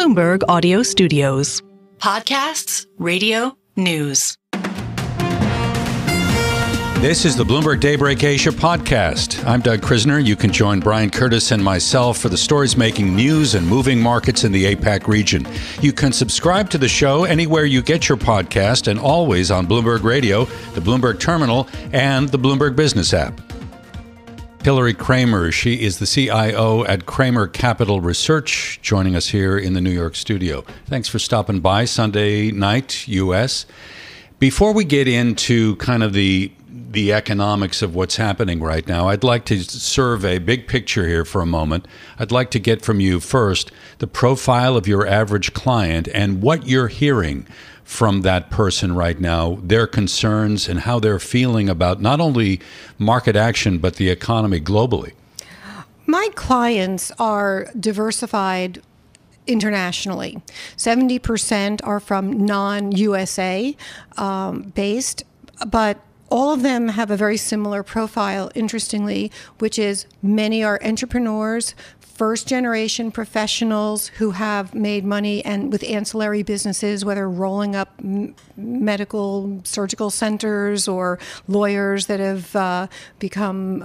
Bloomberg Audio Studios. Podcasts, radio, news. This is the Bloomberg Daybreak Asia podcast. I'm Doug Krisner. You can join Brian Curtis and myself for the stories making news and moving markets in the APAC region. You can subscribe to the show anywhere you get your podcast and always on Bloomberg Radio, the Bloomberg Terminal, and the Bloomberg Business app. Hilary Kramer, she is the CIO at Kramer Capital Research, joining us here in the New York studio. Thanks for stopping by Sunday night, U.S. Before we get into kind of the economics of what's happening right now, I'd like to survey big picture here for a moment. I'd like to get from you first the profile of your average client and what you're hearing from that person right now, their concerns and how they're feeling about not only market action, but the economy globally. My clients are diversified internationally. 70% are from non-USA based, but all of them have a very similar profile, interestingly, which is many are entrepreneurs, first-generation professionals who have made money and with ancillary businesses, whether rolling up medical surgical centers or lawyers that have become,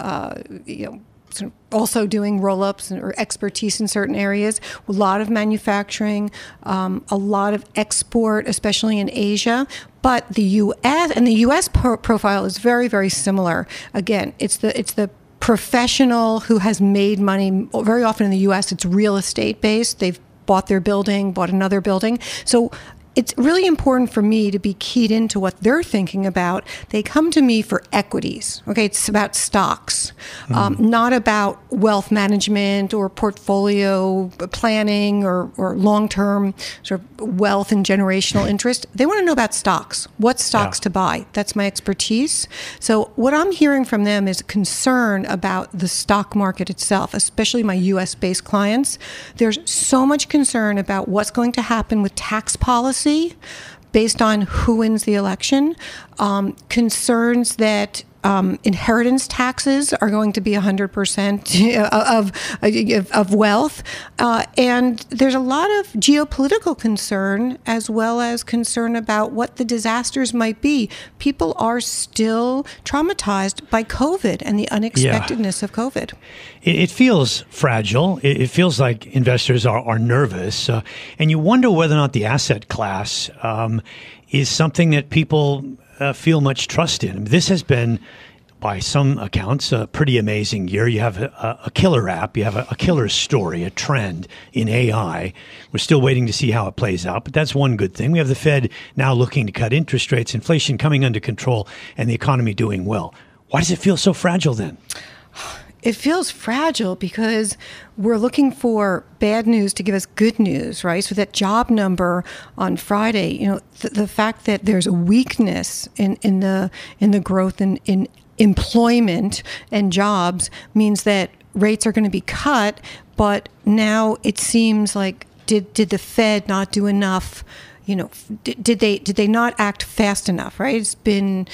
sort of also doing roll-ups or expertise in certain areas. A lot of manufacturing, a lot of export, especially in Asia. But the U.S. profile is very, very similar. Again, it's the professional who has made money. Very often in the U.S., it's real estate based. They've bought their building, bought another building. So it's really important for me to be keyed into what they're thinking about. They come to me for equities. Okay, it's about stocks, not about wealth management or portfolio planning or long-term sort of wealth and generational interest. They want to know about stocks, what stocks to buy. That's my expertise. So what I'm hearing from them is concern about the stock market itself, especially my U.S.-based clients. There's so much concern about what's going to happen with tax policy based on who wins the election, concerns that inheritance taxes are going to be 100% of wealth. And there's a lot of geopolitical concern as well as concern about what the disasters might be. People are still traumatized by COVID and the unexpectedness of COVID. It feels fragile. It feels like investors are nervous. And you wonder whether or not the asset class is something that people feel much trust in. This has been, by some accounts, a pretty amazing year. You have a killer app. You have a killer story, a trend in AI. We're still waiting to see how it plays out, but that's one good thing. We have the Fed now looking to cut interest rates, inflation coming under control, and the economy doing well. Why does it feel so fragile then? It feels fragile because we're looking for bad news to give us good news, right? So that job number on Friday, the fact that there's a weakness in the growth in employment and jobs means that rates are going to be cut. But now it seems like did the Fed not do enough? Did they not act fast enough, right? It's been,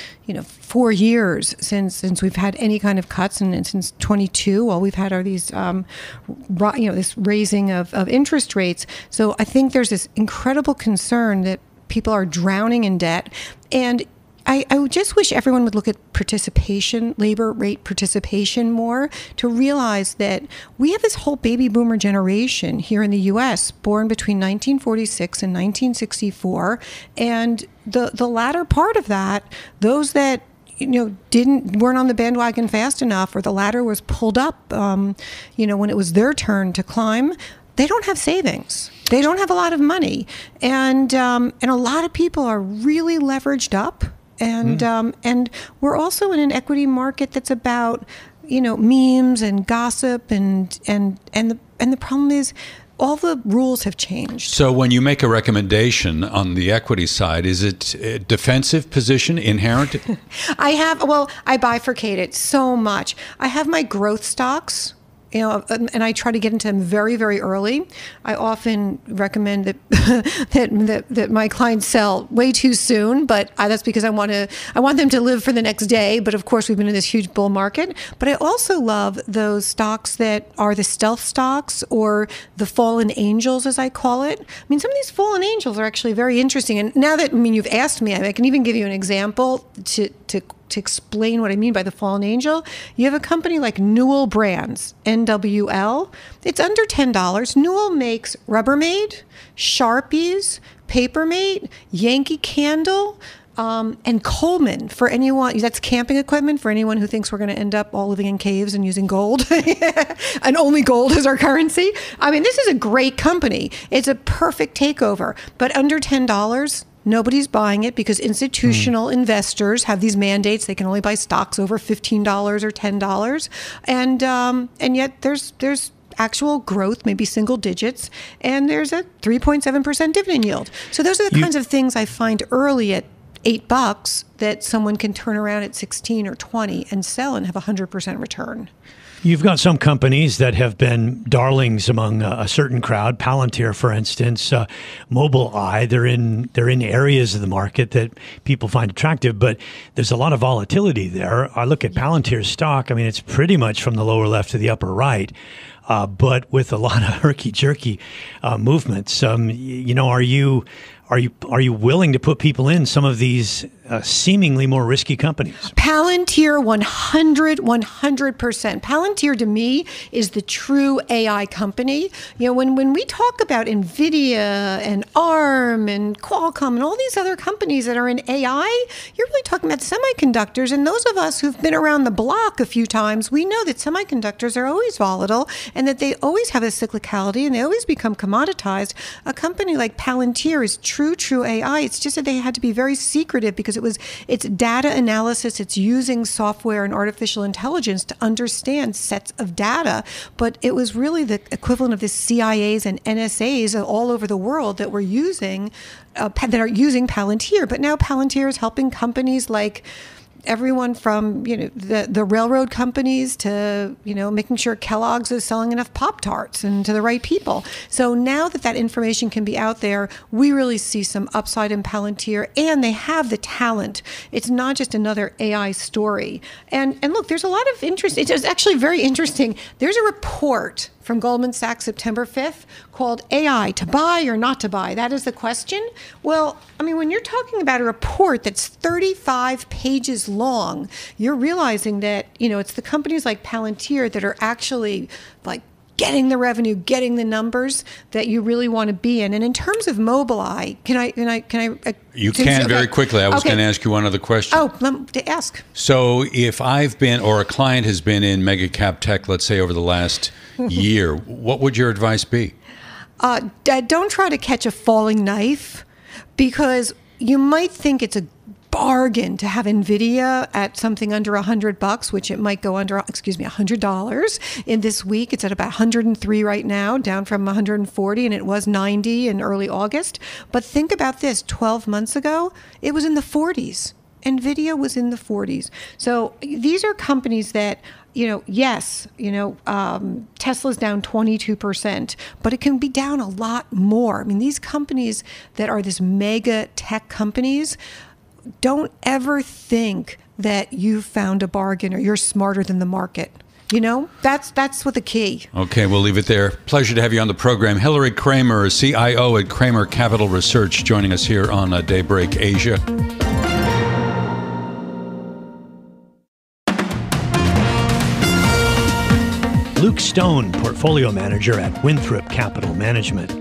4 years since we've had any kind of cuts, and since 22, all we've had are these, this raising of interest rates. So I think there's this incredible concern that people are drowning in debt. And I would just wish everyone would look at participation, labor rate participation more, to realize that we have this whole baby boomer generation here in the U.S. born between 1946 and 1964. And the latter part of that, those that weren't on the bandwagon fast enough, or the ladder was pulled up, when it was their turn to climb, they don't have savings. They don't have a lot of money. And a lot of people are really leveraged up. And we're also in an equity market that's about, memes and gossip, and the problem is all the rules have changed. So when you make a recommendation on the equity side, is it a defensive position inherent? I bifurcate it so much. I have my growth stocks and I try to get into them very, very early. I often recommend that that my clients sell way too soon, but that's because I want them to live for the next day. But of course, we've been in this huge bull market. But I also love those stocks that are the stealth stocks or the fallen angels, as I call it. I mean, some of these fallen angels are actually very interesting. And now that you've asked me, I can even give you an example to explain what I mean by the fallen angel. You have a company like Newell Brands, NWL. It's under $10. Newell makes Rubbermaid, Sharpies, Papermate, Yankee Candle, and Coleman for anyone. That's camping equipment for anyone who thinks we're going to end up all living in caves and using gold and only gold as our currency. I mean, this is a great company. It's a perfect takeover, but under $10. Nobody's buying it because institutional investors have these mandates. They can only buy stocks over $15 or $10. And yet there's actual growth, maybe single digits, and there's a 3.7% dividend yield. So those are the kinds of things I find early at $8 that someone can turn around at 16 or 20 and sell and have 100% return. You've got some companies that have been darlings among a certain crowd. Palantir, for instance, Mobileye. They're in areas of the market that people find attractive, but there's a lot of volatility there. I look at Palantir's stock. I mean, it's pretty much from the lower left to the upper right, but with a lot of herky-jerky movements. Are you willing to put people in some of these seemingly more risky companies? Palantir, 100%. Palantir to me is the true AI company. When we talk about NVIDIA and ARM and Qualcomm and all these other companies that are in AI, you're really talking about semiconductors. And those of us who've been around the block a few times, we know that semiconductors are always volatile and that they always have a cyclicality and they always become commoditized. A company like Palantir is true AI. It's just that they had to be very secretive because it's data analysis. It's using software and artificial intelligence to understand sets of data. But it was really the equivalent of the CIAs and NSAs all over the world that were using that are using Palantir. But now Palantir is helping companies like everyone from the railroad companies to making sure Kellogg's is selling enough Pop-Tarts and to the right people. So now that information can be out there, we really see some upside in Palantir, and they have the talent. It's not just another AI story. And look, there's a lot of interest. It's actually very interesting. There's a report from Goldman Sachs September 5th called AI, to buy or not to buy? That is the question. Well, I mean, when you're talking about a report that's 35 pages long, you're realizing that, it's the companies like Palantir that are actually like getting the revenue, getting the numbers that you really want to be in. And in terms of Mobileye, can I? You can very quickly. I was going to ask you one other question. Oh, ask. So if I've been, or a client has been in mega cap tech, let's say over the last year, what would your advice be? Don't try to catch a falling knife, because you might think it's a bargain to have NVIDIA at something under $100, which it might go under, $100 in this week. It's at about 103 right now, down from 140, and it was 90 in early August. But think about this, 12 months ago, it was in the 40s. NVIDIA was in the 40s. So these are companies that, Tesla's down 22%, but it can be down a lot more. I mean, these companies that are this mega tech companies, don't ever think that you've found a bargain or you're smarter than the market. That's what the key. Okay, we'll leave it there. Pleasure to have you on the program. Hilary Kramer, CIO at Kramer Capital Research, joining us here on Daybreak Asia. Luke Stone, portfolio manager at Winthrop Capital Management.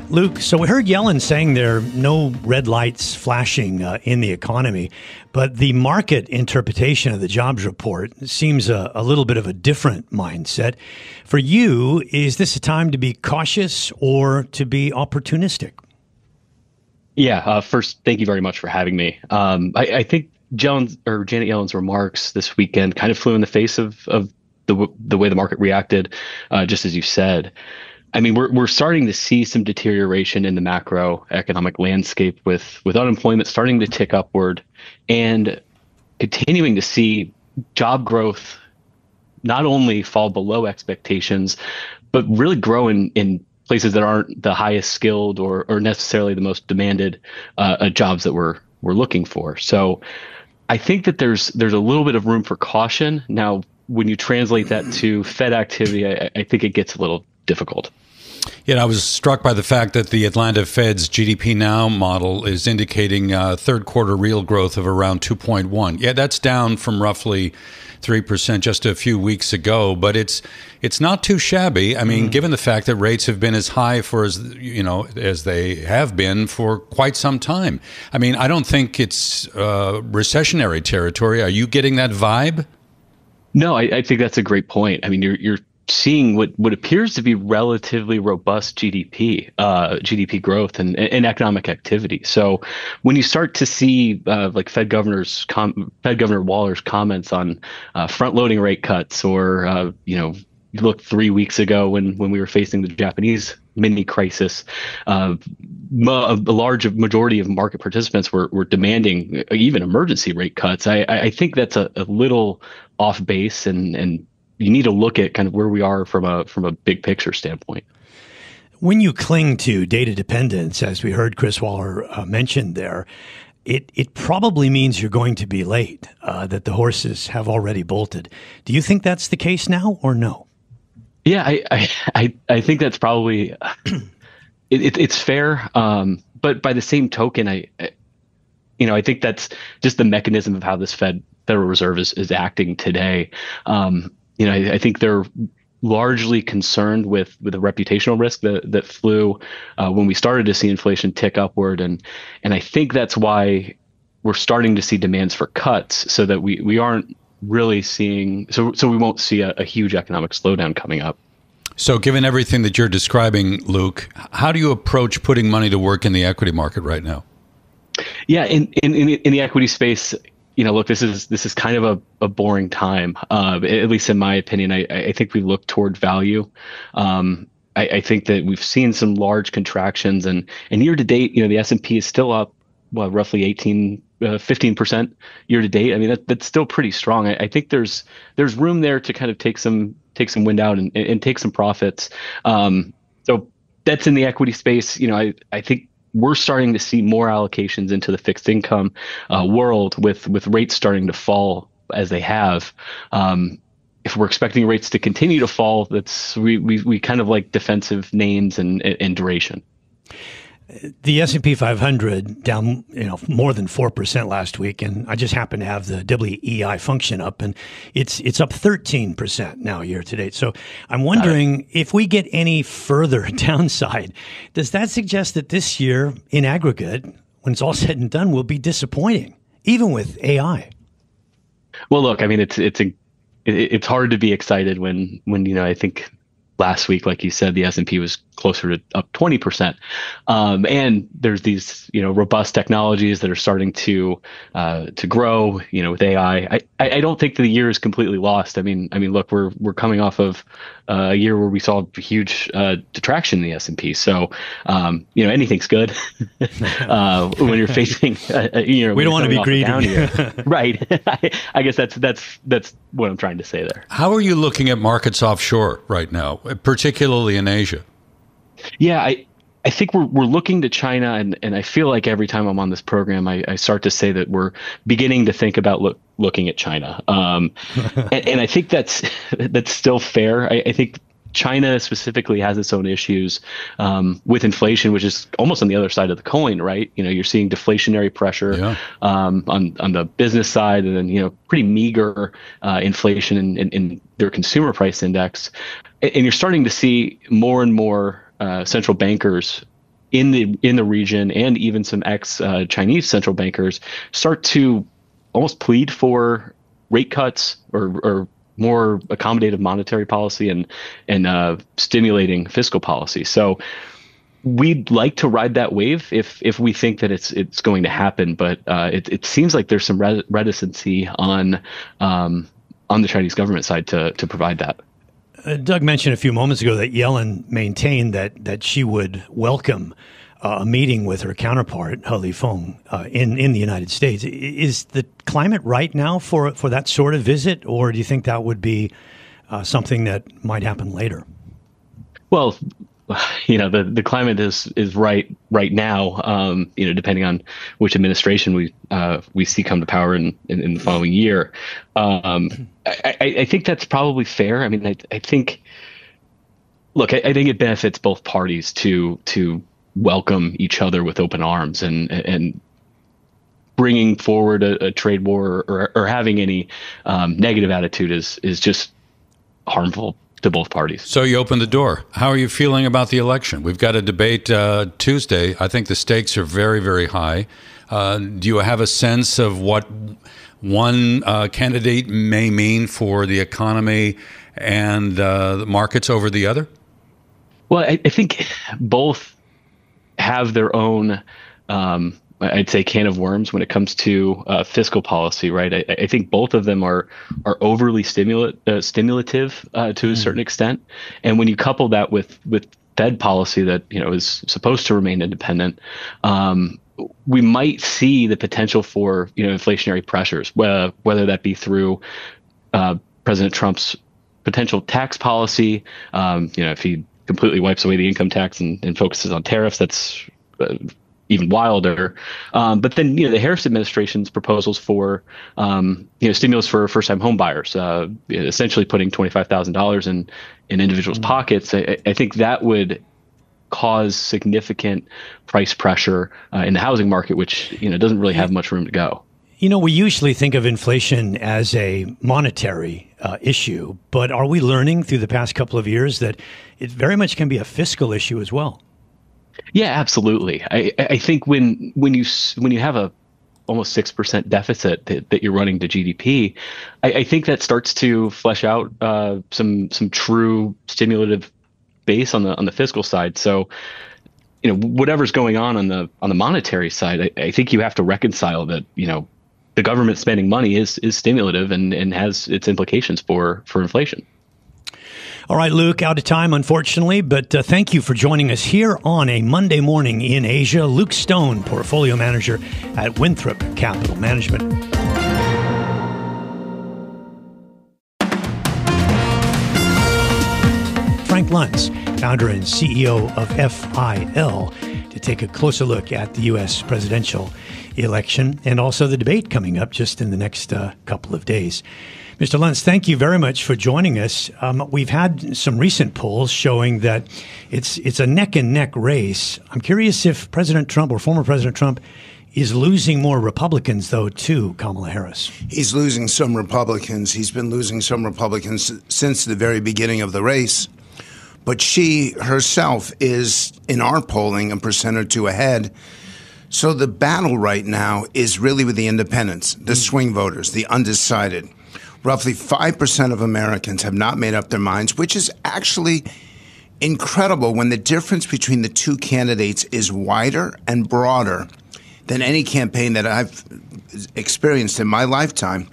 Luke, so we heard Yellen saying there are no red lights flashing in the economy, but the market interpretation of the jobs report seems a little bit of a different mindset. For you, is this a time to be cautious or to be opportunistic? Yeah, first, thank you very much for having me. I think Janet Yellen's remarks this weekend kind of flew in the face of the way the market reacted, just as you said. I mean, we're starting to see some deterioration in the macroeconomic landscape with unemployment starting to tick upward and continuing to see job growth not only fall below expectations, but really grow in places that aren't the highest skilled or necessarily the most demanded jobs that we're looking for. So I think that there's a little bit of room for caution. Now, when you translate that to Fed activity, I think it gets a little difficult. Yeah, I was struck by the fact that the Atlanta Fed's GDP Now model is indicating third quarter real growth of around 2.1. Yeah, that's down from roughly 3% just a few weeks ago, but it's not too shabby. I mean, given the fact that rates have been as high for as they have been for quite some time. I mean, I don't think it's recessionary territory. Are you getting that vibe? No, I think that's a great point. I mean, you're seeing what appears to be relatively robust GDP growth and economic activity. So when you start to see like Fed Governor Waller's comments on front-loading rate cuts, or you look 3 weeks ago when we were facing the Japanese mini crisis, a large majority of market participants were demanding even emergency rate cuts. I think that's a little off base, and you need to look at kind of where we are from a big picture standpoint. When you cling to data dependence, as we heard Chris Waller mention there, it probably means you're going to be late, that the horses have already bolted. Do you think that's the case now or no? Yeah, I think that's probably it's fair. But by the same token, I think that's just the mechanism of how this Federal Reserve is acting today. I think they're largely concerned with the reputational risk that flew when we started to see inflation tick upward, and I think that's why we're starting to see demands for cuts, so that we aren't really seeing so we won't see a huge economic slowdown coming up. So, given everything that you're describing, Luke, how do you approach putting money to work in the equity market right now? Yeah, in the equity space. Look, this is kind of a boring time, at least in my opinion. I think we look toward value. I think that we've seen some large contractions, and year to date, the S&P is still up, roughly 15% year to date. I mean, that's still pretty strong. I think there's room there to kind of take some wind out and take some profits. So that's in the equity space. I think we're starting to see more allocations into the fixed income world with rates starting to fall as they have. If we're expecting rates to continue to fall, we kind of like defensive names and duration. The S&P 500 down, more than 4% last week, and I just happen to have the WEI function up, and it's up 13% now year to date. So I'm wondering if we get any further downside, does that suggest that this year, in aggregate, when it's all said and done, will be disappointing, even with AI? Well, look, I mean, it's hard to be excited when I think last week, like you said, the S&P was closer to up 20%. And there's these, robust technologies that are starting to grow, with AI. I don't think the year is completely lost. I mean, look, we're coming off of a year where we saw huge detraction in the S&P. So, anything's good when you're facing, we don't want to be greedy. Right. I guess that's what I'm trying to say there. How are you looking at markets offshore right now, particularly in Asia? Yeah, I think we're looking to China, and I feel like every time I'm on this program, I start to say that we're beginning to think about looking at China. And I think that's still fair. I think China specifically has its own issues with inflation, which is almost on the other side of the coin, right? You're seeing deflationary pressure on the business side, and then pretty meager inflation in their consumer price index, and you're starting to see more and more central bankers in the region, and even some ex-Chinese central bankers, start to almost plead for rate cuts or more accommodative monetary policy and stimulating fiscal policy. So we'd like to ride that wave if we think that it's going to happen, but it seems like there's some reticency on the Chinese government side to provide that. Doug mentioned a few moments ago that Yellen maintained that she would welcome a meeting with her counterpart, He Feng, in the United States. Is the climate right now for that sort of visit, or do you think that would be something that might happen later? Well, the climate is right now. Depending on which administration we see come to power in the following year. I think that's probably fair. I mean, I think. Look, I think it benefits both parties to welcome each other with open arms, and bringing forward a trade war or having any negative attitude is just harmful to both parties. So you opened the door. How are you feeling about the election? We've got a debate Tuesday. I think the stakes are very, very high. Do you have a sense of what one candidate may mean for the economy and the markets over the other? Well, I think both have their own, I'd say, can of worms when it comes to fiscal policy, right? I think both of them are overly stimulative to a certain extent, and when you couple that with Fed policy that is supposed to remain independent, we might see the potential for inflationary pressures, whether that be through President Trump's potential tax policy. If he completely wipes away the income tax and focuses on tariffs, that's even wilder. But then, the Harris administration's proposals for, stimulus for first-time home buyers, essentially putting $25,000 in individuals' pockets. I think that would cause significant price pressure in the housing market, which doesn't really have much room to go. We usually think of inflation as a monetary issue, but are we learning through the past couple of years that it very much can be a fiscal issue as well? Yeah, absolutely. I think when you have a almost 6% deficit that you're running to GDP, I think that starts to flesh out some true stimulative base on the fiscal side. So, whatever's going on the monetary side, I think you have to reconcile that the government spending money is stimulative and has its implications for inflation. All right, Luke, out of time, unfortunately, but thank you for joining us here on a Monday morning in Asia. Luke Stone, portfolio manager at Winthrop Capital Management. Frank Luntz, founder and CEO of FIL, to take a closer look at the U.S. presidential election and also the debate coming up just in the next couple of days. Mr. Luntz, thank you very much for joining us. We've had some recent polls showing that it's a neck-and-neck race. I'm curious if President Trump or former President Trump is losing more Republicans, though, to Kamala Harris. He's losing some Republicans. He's been losing some Republicans since the very beginning of the race. But she herself is, in our polling, a percent or two ahead. So the battle right now is really with the independents, the swing voters, the undecided. Roughly 5% of Americans have not made up their minds, which is actually incredible when the difference between the two candidates is wider and broader than any campaign that I've experienced in my lifetime.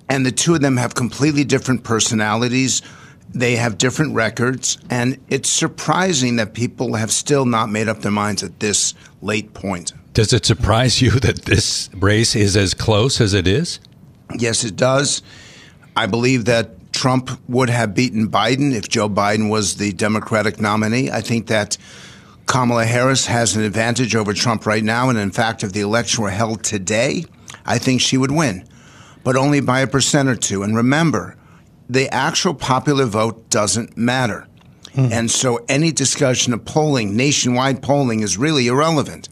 And the two of them have completely different personalities. They have different records. And it's surprising that people have still not made up their minds at this late point. Does it surprise you that this race is as close as it is? Yes, it does. I believe that Trump would have beaten Biden if Joe Biden was the Democratic nominee. I think that Kamala Harris has an advantage over Trump right now. And in fact, if the election were held today, I think she would win, but only by a percent or two. And remember, the actual popular vote doesn't matter. And so any discussion of polling, nationwide polling, is really irrelevant.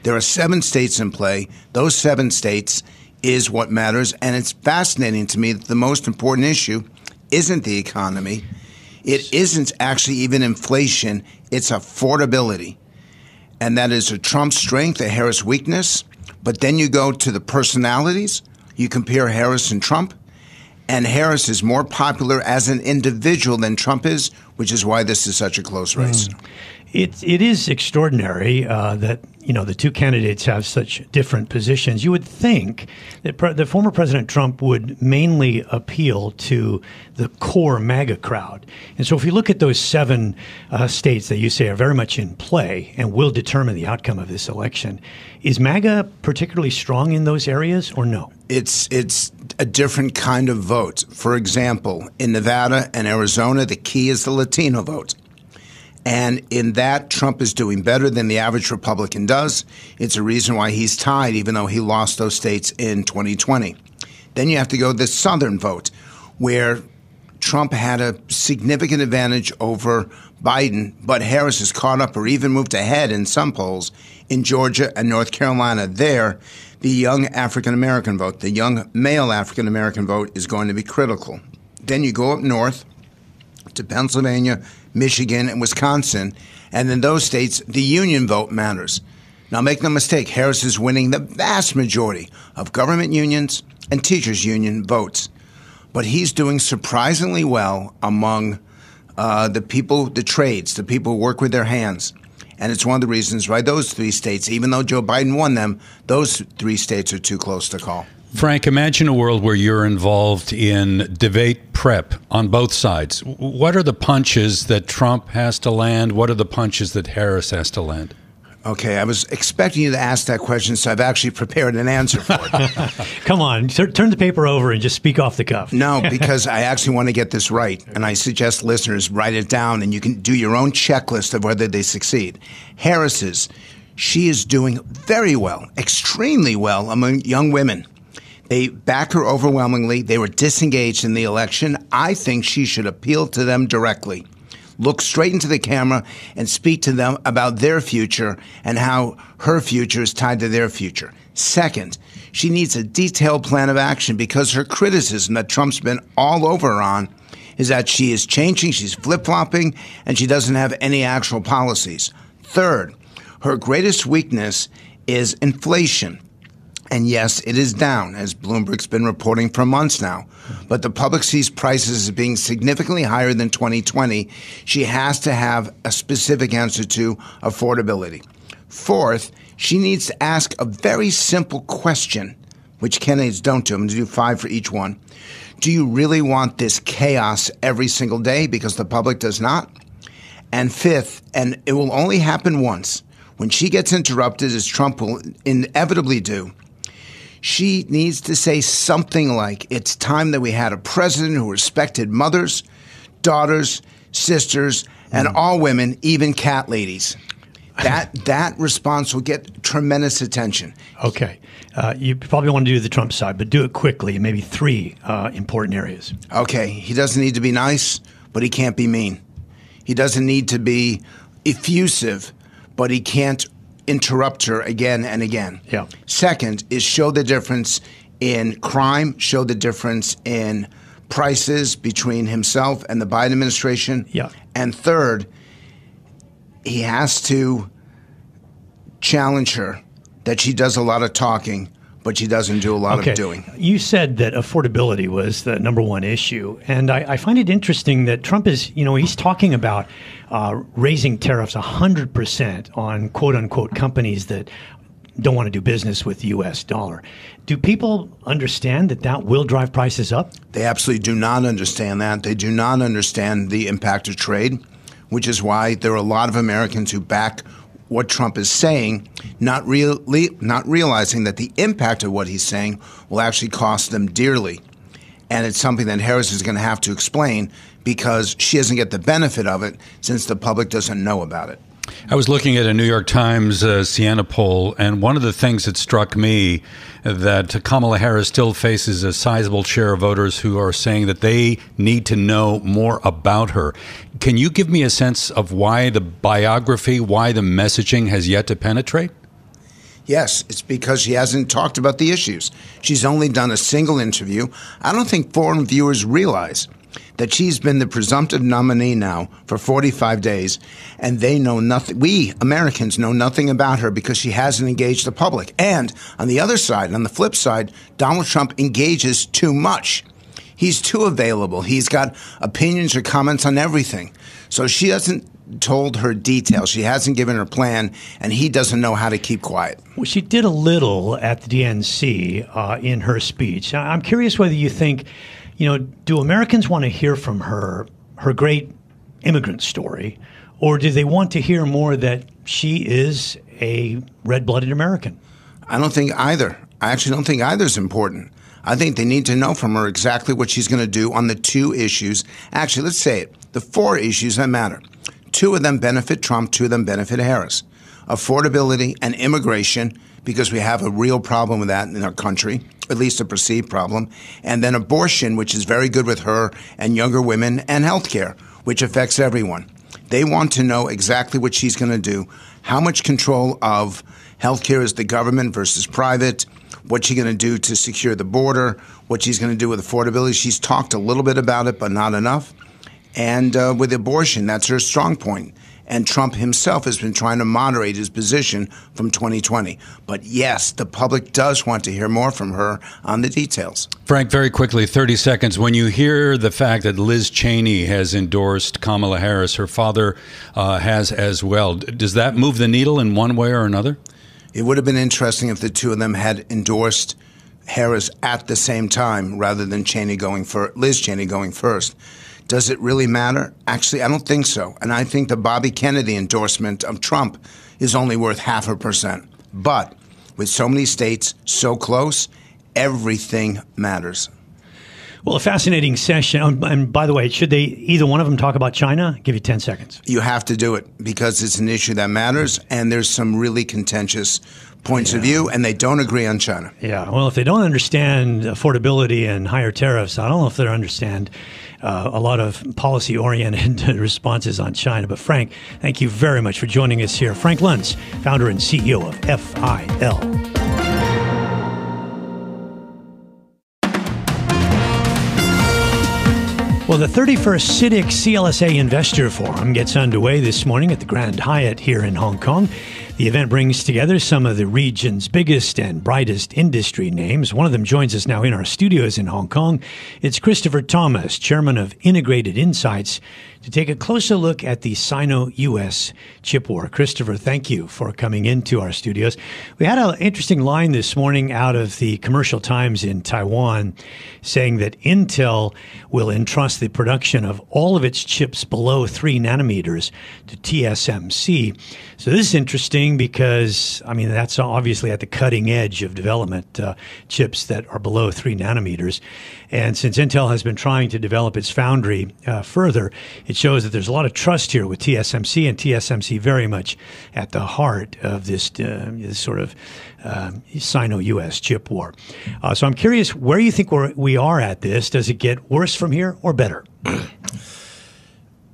There are 7 states in play. Those 7 states is what matters. And it's fascinating to me that the most important issue isn't the economy. It isn't actually even inflation. It's affordability. And that is a Trump strength, a Harris weakness. But then you go to the personalities. You compare Harris and Trump. And Harris is more popular as an individual than Trump is, which is why this is such a close race. It is extraordinary that the two candidates have such different positions. You would think that the former President Trump would mainly appeal to the core MAGA crowd. And so if you look at those 7 states that you say are very much in play and will determine the outcome of this election, is MAGA particularly strong in those areas or no? It's a different kind of vote. For example, in Nevada and Arizona, the key is the Latino vote. And in that, Trump is doing better than the average Republican does. It's a reason why he's tied, even though he lost those states in 2020. Then you have to go to the Southern vote, where Trump had a significant advantage over Biden, but Harris has caught up or even moved ahead in some polls in Georgia and North Carolina. There, the young African-American vote, the young male African-American vote is going to be critical. Then you go up north to Pennsylvania, Michigan, and Wisconsin, and in those states, the union vote matters. Now, make no mistake, Harris is winning the vast majority of government unions and teachers' union votes. But he's doing surprisingly well among the people, the trades, the people who work with their hands. And it's one of the reasons why those three states, even though Joe Biden won them, those three states are too close to call. Frank, imagine a world where you're involved in debate prep on both sides. What are the punches that Trump has to land? What are the punches that Harris has to land? Okay, I was expecting you to ask that question, so I've actually prepared an answer for it. Come on, turn the paper over and just speak off the cuff. No, because I actually want to get this right, and I suggest listeners write it down, and you can do your own checklist of whether they succeed. She is doing very well, extremely well among young women. They back her overwhelmingly. They were disengaged in the election. I think she should appeal to them directly. Look straight into the camera and speak to them about their future and how her future is tied to their future. Second, she needs a detailed plan of action because her criticism that Trump's been all over her on is that she is changing, she's flip-flopping, and she doesn't have any actual policies. Third, her greatest weakness is inflation. And yes, it is down, as Bloomberg's been reporting for months now. But the public sees prices as being significantly higher than 2020. She has to have a specific answer to affordability. Fourth, she needs to ask a very simple question, which candidates don't do. I'm going to do 5 for each one. Do you really want this chaos every single day? Because the public does not. And fifth, and it will only happen once, when she gets interrupted, as Trump will inevitably do, she needs to say something like, it's time that we had a president who respected mothers, daughters, sisters, and all women, even cat ladies. That response will get tremendous attention. Okay. You probably want to do the Trump side, but do it quickly, maybe 3 important areas. Okay. He doesn't need to be nice, but he can't be mean. He doesn't need to be effusive, but he can't interrupt her again and again. Yeah. Second is show the difference in crime, show the difference in prices between himself and the Biden administration. Yeah. And third, he has to challenge her that she does a lot of talking, but she doesn't do a lot of doing. You said that affordability was the number one issue. And I find it interesting that Trump is, he's talking about raising tariffs 100% on quote unquote companies that don't want to do business with the U.S. dollar. Do people understand that that will drive prices up? They absolutely do not understand that. They do not understand the impact of trade, which is why there are a lot of Americans who back what Trump is saying, not realizing that the impact of what he's saying will actually cost them dearly. And it's something that Harris is going to have to explain because she doesn't get the benefit of it since the public doesn't know about it. I was looking at a New York Times Siena poll, and one of the things that struck me that Kamala Harris still faces a sizable share of voters who are saying that they need to know more about her. Can you give me a sense of why the biography, why the messaging has yet to penetrate? Yes, it's because she hasn't talked about the issues. She's only done a single interview. I don't think foreign viewers realize that she's been the presumptive nominee now for 45 days, and they know nothing. We, Americans, know nothing about her because she hasn't engaged the public. And on the other side, on the flip side, Donald Trump engages too much. He's too available. He's got opinions or comments on everything. So she hasn't told her details. She hasn't given her plan, and he doesn't know how to keep quiet. Well, she did a little at the DNC in her speech. I'm curious whether you think, do Americans want to hear from her great immigrant story, or do they want to hear more that she is a red-blooded American? I don't think either. I actually don't think either is important. I think they need to know from her exactly what she's going to do on the two issues. Actually, let's say it. The four issues that matter. Two of them benefit Trump, two of them benefit Harris. Affordability and immigration, because we have a real problem with that in our country, at least a perceived problem. And then abortion, which is very good with her and younger women, and healthcare, which affects everyone. They want to know exactly what she's going to do, how much control of healthcare is the government versus private, what she's going to do to secure the border, what she's going to do with affordability. She's talked a little bit about it, but not enough. And with abortion, that's her strong point. And Trump himself has been trying to moderate his position from 2020. But yes, the public does want to hear more from her on the details. Frank, very quickly, 30 seconds. When you hear the fact that Liz Cheney has endorsed Kamala Harris, her father has as well, does that move the needle in one way or another? It would have been interesting if the two of them had endorsed Harris at the same time rather than Liz Cheney going first. Does it really matter? Actually, I don't think so. And I think the Bobby Kennedy endorsement of Trump is only worth 0.5%. But with so many states so close, everything matters. Well, a fascinating session. And by the way, should they either one of them talk about China? I'll give you 10 seconds. You have to do it because it's an issue that matters, and there's some really contentious points of view, and they don't agree on China. Yeah, well, if they don't understand affordability and higher tariffs, I don't know if they understand a lot of policy-oriented responses on China. But Frank, thank you very much for joining us here. Frank Luntz, founder and CEO of FIL. Well, the 31st CITIC CLSA Investor Forum gets underway this morning at the Grand Hyatt here in Hong Kong. The event brings together some of the region's biggest and brightest industry names. One of them joins us now in our studios in Hong Kong. It's Christopher Thomas, chairman of Integrated Insights, to take a closer look at the Sino-U.S. chip war. Christopher, thank you for coming into our studios. We had an interesting line this morning out of the Commercial Times in Taiwan saying that Intel will entrust the production of all of its chips below 3 nanometers to TSMC. So this is interesting because, I mean, that's obviously at the cutting edge of development, chips that are below 3 nanometers. And since Intel has been trying to develop its foundry further, it shows that there's a lot of trust here with TSMC, and TSMC very much at the heart of this sort of Sino-U.S. chip war. So I'm curious where you think we are at this. Does it get worse from here or better?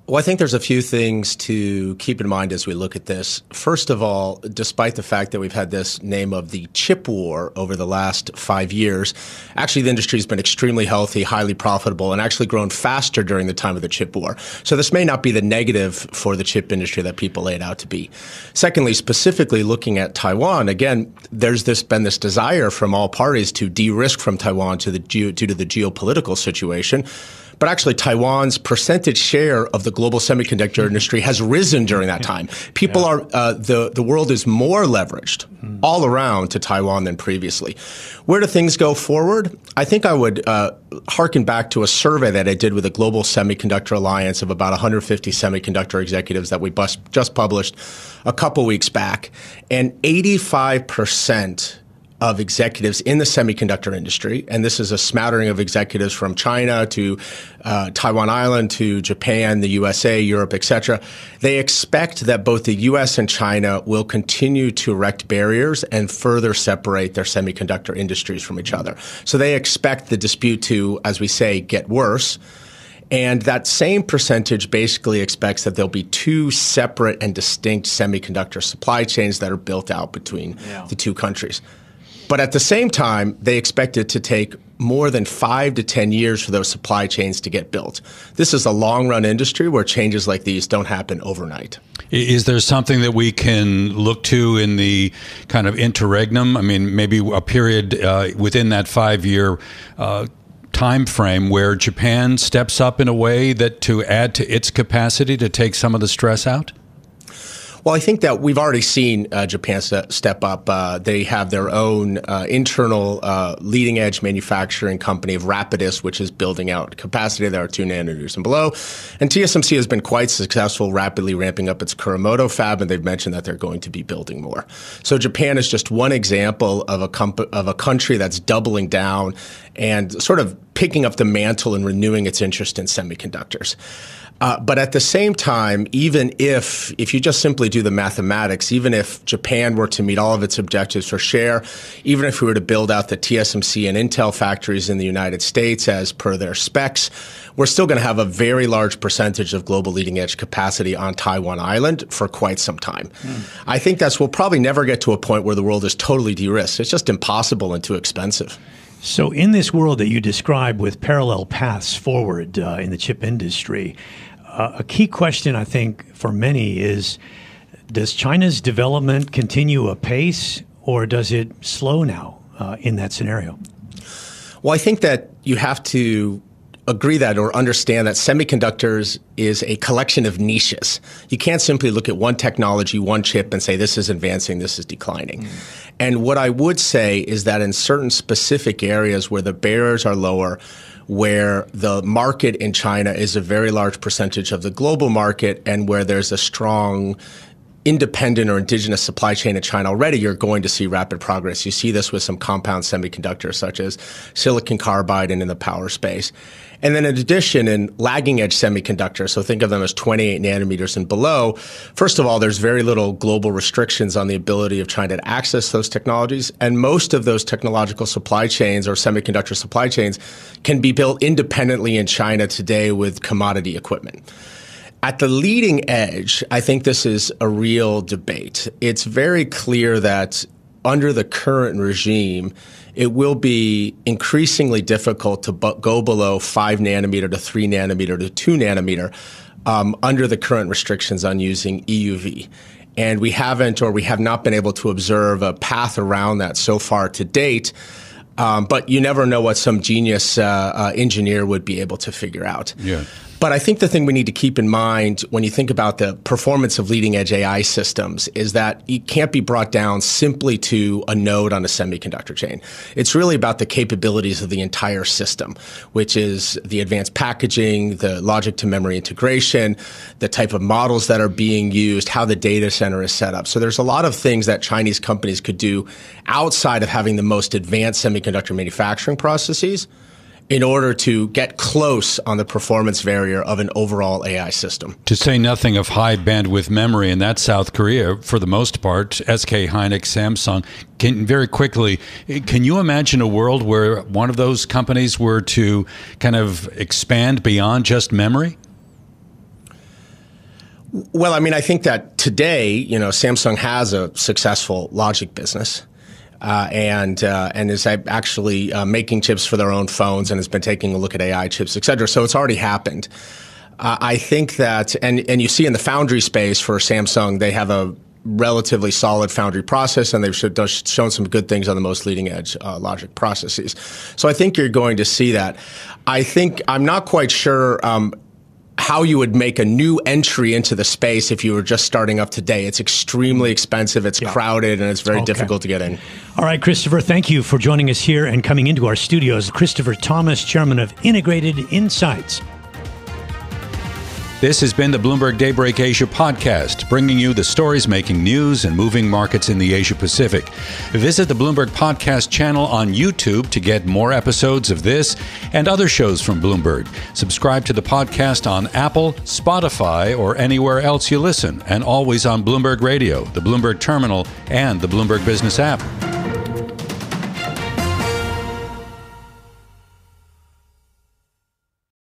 Well, I think there's a few things to keep in mind as we look at this. First of all, despite the fact that we've had this name of the chip war over the last 5 years, actually the industry has been extremely healthy, highly profitable, and actually grown faster during the time of the chip war. So this may not be the negative for the chip industry that people lay it out to be. Secondly, specifically looking at Taiwan, again, there's been this desire from all parties to de-risk from Taiwan due to the geopolitical situation. But actually, Taiwan's percentage share of the global semiconductor industry has risen during that time. People are the world is more leveraged all around to Taiwan than previously. Where do things go forward? I think I would hearken back to a survey that I did with the Global Semiconductor Alliance of about 150 semiconductor executives that we just published a couple weeks back, and 85% of executives in the semiconductor industry, and this is a smattering of executives from China to Taiwan Island to Japan, the USA, Europe, etc. They expect that both the U.S. and China will continue to erect barriers and further separate their semiconductor industries from each other. So they expect the dispute to, as we say, get worse. And that same percentage basically expects that there'll be two separate and distinct semiconductor supply chains that are built out between the two countries. But at the same time, they expect it to take more than 5 to 10 years for those supply chains to get built. This is a long-run industry where changes like these don't happen overnight. Is there something that we can look to in the kind of interregnum? I mean, maybe a period within that 5-year time frame where Japan steps up in a way that to add to its capacity to take some of the stress out? Well, I think that we've already seen Japan step up. They have their own internal leading-edge manufacturing company of Rapidus, which is building out capacity. There are 2 nanometers and below. And TSMC has been quite successful, rapidly ramping up its Kuromoto fab, and they've mentioned that they're going to be building more. So Japan is just one example of a country that's doubling down and sort of picking up the mantle and renewing its interest in semiconductors. But at the same time, even if you just simply do the mathematics, even if Japan were to meet all of its objectives for share, even if we were to build out the TSMC and Intel factories in the United States as per their specs, we're still going to have a very large percentage of global leading edge capacity on Taiwan Island for quite some time. I think we'll probably never get to a point where the world is totally de-risked. It's just impossible and too expensive. So in this world that you describe with parallel paths forward in the chip industry, a key question, I think, for many is, does China's development continue apace, or does it slow now in that scenario? Well, I think that you have to agree that or understand that semiconductors is a collection of niches. You can't simply look at one technology, one chip, and say this is advancing, this is declining. And what I would say is that in certain specific areas where the barriers are lower, where the market in China is a very large percentage of the global market, and where there's a strong independent or indigenous supply chain in China already, you're going to see rapid progress. You see this with some compound semiconductors such as silicon carbide and in the power space. And then in addition, in lagging edge semiconductors, so think of them as 28 nanometers and below, first of all, there's very little global restrictions on the ability of China to access those technologies. And most of those technological supply chains or semiconductor supply chains can be built independently in China today with commodity equipment. At the leading edge, I think this is a real debate. It's very clear that under the current regime, it will be increasingly difficult to go below 5 nanometer to 3 nanometer to 2 nanometer under the current restrictions on using EUV. And we have not been able to observe a path around that so far to date. But you never know what some genius engineer would be able to figure out. Yeah. But I think the thing we need to keep in mind when you think about the performance of leading edge AI systems is that it can't be brought down simply to a node on a semiconductor chain. It's really about the capabilities of the entire system, which is the advanced packaging, the logic to memory integration, the type of models that are being used, how the data center is set up. So there's a lot of things that Chinese companies could do outside of having the most advanced semiconductor manufacturing processes in order to get close on the performance barrier of an overall AI system. To say nothing of high bandwidth memory, and that's South Korea for the most part, SK Hynix, Samsung. Very quickly, can you imagine a world where one of those companies were to kind of expand beyond just memory? Well, I mean, I think that today, Samsung has a successful logic business. And is actually making chips for their own phones and has been taking a look at AI chips, et cetera. So it's already happened. I think that, and you see in the foundry space for Samsung, they have a relatively solid foundry process, and they've shown some good things on the most leading edge logic processes. So I think you're going to see that. I'm not quite sure how you would make a new entry into the space if you were just starting up today. It's extremely expensive, it's crowded, and it's very difficult to get in. All right, Christopher, thank you for joining us here and coming into our studios. Christopher Thomas, chairman of Integrated Insights. This has been the Bloomberg Daybreak Asia podcast, bringing you the stories making news and moving markets in the Asia Pacific. Visit the Bloomberg Podcast channel on YouTube to get more episodes of this and other shows from Bloomberg. Subscribe to the podcast on Apple, Spotify, or anywhere else you listen, and always on Bloomberg Radio, the Bloomberg Terminal, and the Bloomberg Business app.